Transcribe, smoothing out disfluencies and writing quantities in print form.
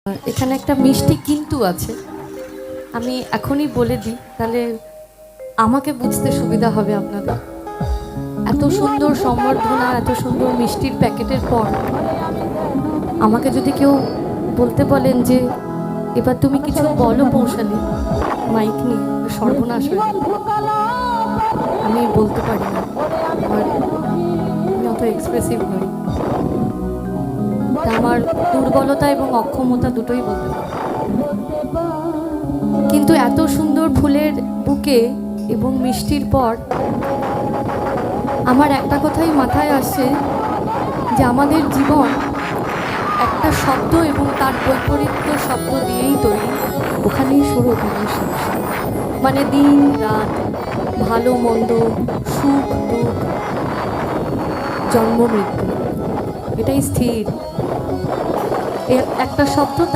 এখানে একটা মিষ্টি কিন্তু আছে, আমি এখনই বলে দিই, তাহলে আমাকে বুঝতে সুবিধা হবে আপনাদের। এত সুন্দর সম্বর্ধনা, এত সুন্দর মিষ্টির প্যাকেটের পর আমাকে যদি কেউ বলতে বলেন যে এবার তুমি কিছু বলো পৌঁছালে মাইক নিয়ে, সর্বনাশ হয়ে যাবে। আমি বলতে পারি না, আমি অত এক্সপ্রেসিভ নই, আমার দুর্বলতা এবং অক্ষমতা দুটোই বলতে পারি। কিন্তু এত সুন্দর ফুলের বুকে এবং মিষ্টির পর আমার একটা কথাই মাথায় আসছে যে আমাদের জীবন একটা শব্দ এবং তার বৈপরীত্য শব্দ দিয়েই তৈরি, ওখানেই শুরু ওখানেই শেষ। মানে দিন রাত, ভালো মন্দ, সুখ দুঃখ, জন্ম মৃত্যু, এটাই স্থির। একটা শব্দ